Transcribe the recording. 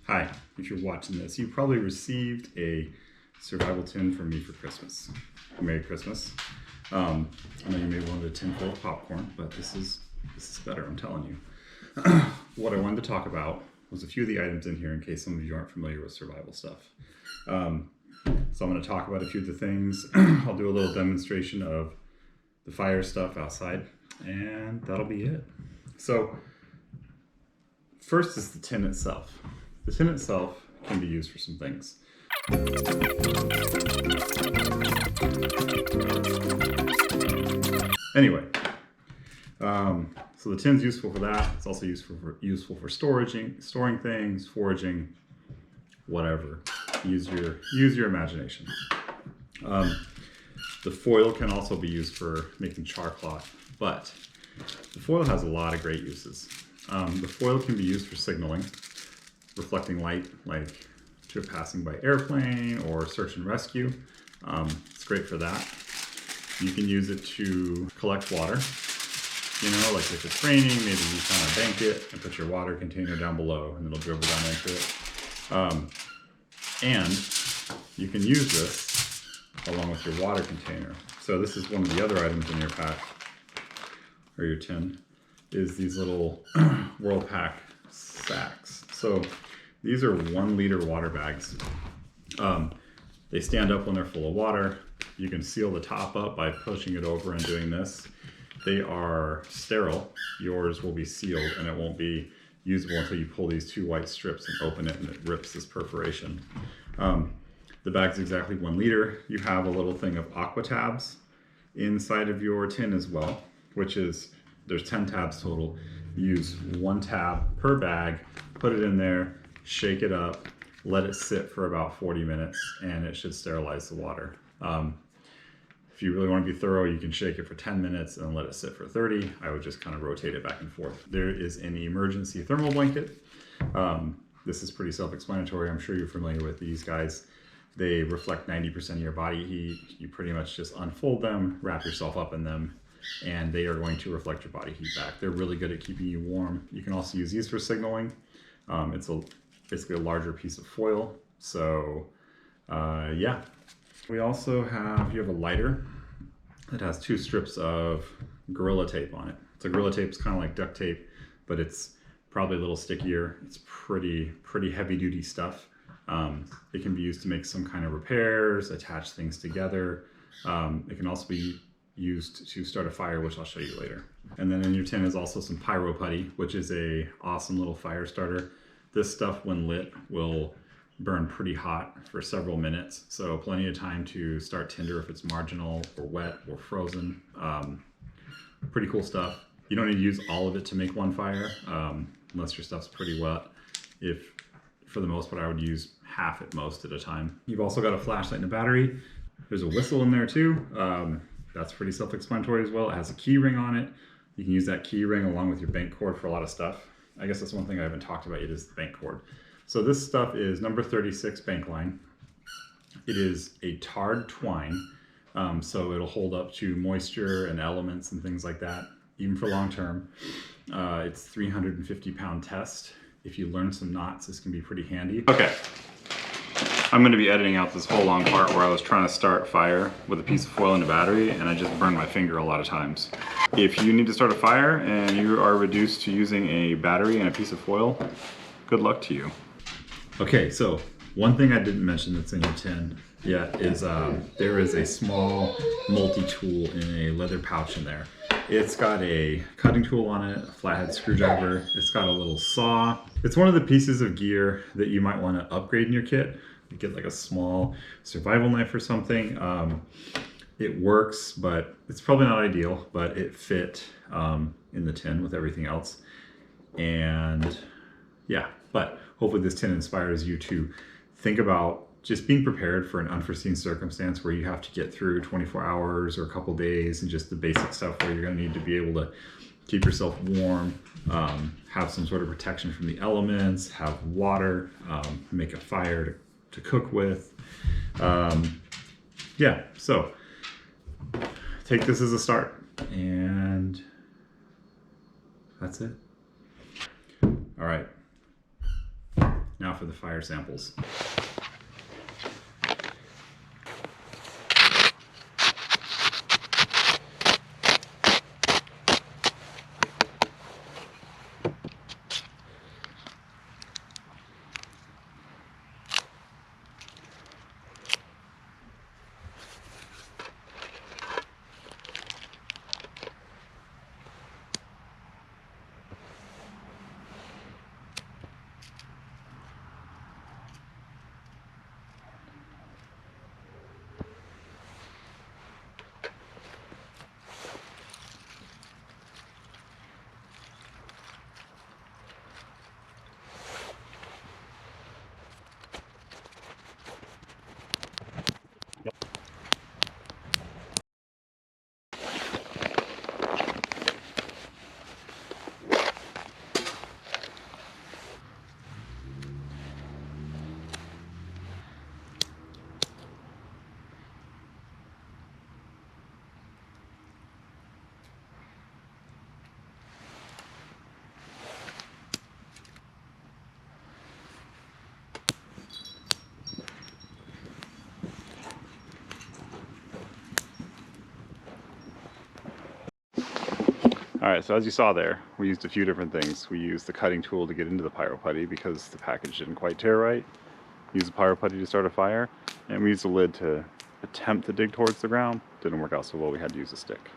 Hi, if you're watching this, you probably received a survival tin from me for Christmas. Merry Christmas. I know you may want a tin full of popcorn, but this is better, I'm telling you. What I wanted to talk about was a few of the items in here in case some of you aren't familiar with survival stuff. So I'm going to talk about a few of the things. I'll do a little demonstration of the fire stuff outside, and that'll be it. So first is the tin itself. The tin itself can be used for some things. Anyway, so the tin's useful for that. It's also useful for storing things, foraging, whatever. Use your imagination. The foil can also be used for making char cloth, but the foil has a lot of great uses. The foil can be used for signaling, reflecting light, like if you're passing by airplane or search and rescue. It's great for that. You can use it to collect water. You know, like if it's raining, maybe you kind of bank it and put your water container down below and it'll dribble down into it. And you can use this along with your water container. So this is one of the other items in your pack, or your tin, is these little Whirlpack sacks. So these are 1 liter water bags. They stand up when they're full of water. You can seal the top up by pushing it over and doing this. They are sterile. Yours will be sealed and it won't be usable until you pull these 2 white strips and open it and it rips this perforation. The bag's exactly 1 liter. You have a little thing of aqua tabs inside of your tin as well, which is, there's 10 tabs total. You use 1 tab per bag, put it in there, shake it up, let it sit for about 40 minutes, and it should sterilize the water. If you really want to be thorough, you can shake it for 10 minutes and let it sit for 30. I would just kind of rotate it back and forth. There is an emergency thermal blanket. This is pretty self-explanatory. I'm sure you're familiar with these guys. They reflect 90% of your body heat. You pretty much just unfold them, wrap yourself up in them, and they are going to reflect your body heat back. They're really good at keeping you warm. You can also use these for signaling. It's basically a larger piece of foil. So yeah. We also have, you have a lighter that has 2 strips of Gorilla Tape on it. So Gorilla Tape is kind of like duct tape, but it's probably a little stickier. It's pretty heavy duty stuff. It can be used to make some kind of repairs, attach things together. It can also be used to start a fire, which I'll show you later. And then in your tin is also some Pyro Putty, which is a awesome little fire starter. This stuff, when lit, will burn pretty hot for several minutes, so plenty of time to start tinder if it's marginal or wet or frozen. Pretty cool stuff. You don't need to use all of it to make 1 fire unless your stuff's pretty wet. If, for the most part, I would use half at most at a time. You've also got a flashlight and a battery. There's a whistle in there too. That's pretty self-explanatory as well. It has a key ring on it. You can use that key ring along with your bank cord for a lot of stuff. I guess that's one thing I haven't talked about yet, is the bank cord. So this stuff is number 36 bank line. It is a tarred twine, so it'll hold up to moisture and elements and things like that, even for long term. It's 350-pound test. If you learn some knots, this can be pretty handy. Okay, I'm going to be editing out this whole long part where I was trying to start fire with a piece of foil and a battery, and I just burned my finger a lot of times. If you need to start a fire and you are reduced to using a battery and a piece of foil, good luck to you. Okay, so one thing I didn't mention that's in your tin yet is there is a small multi-tool in a leather pouch in there. It's got a cutting tool on it, a flathead screwdriver. It's got a little saw. It's one of the pieces of gear that you might want to upgrade in your kit. You get like a small survival knife or something. It works, but it's probably not ideal, but it fit in the tin with everything else. And yeah, but hopefully this tin inspires you to think about just being prepared for an unforeseen circumstance where you have to get through 24 hours or a couple days, and just the basic stuff where you're going to need to be able to keep yourself warm, have some sort of protection from the elements, have water, make a fire to cook with. Yeah, so take this as a start, and that's it. All right. Now for the fire samples. Alright, so as you saw there, we used a few different things. We used the cutting tool to get into the pyro putty because the package didn't quite tear right. We used the pyro putty to start a fire, and we used the lid to attempt to dig towards the ground. Didn't work out so well, we had to use a stick.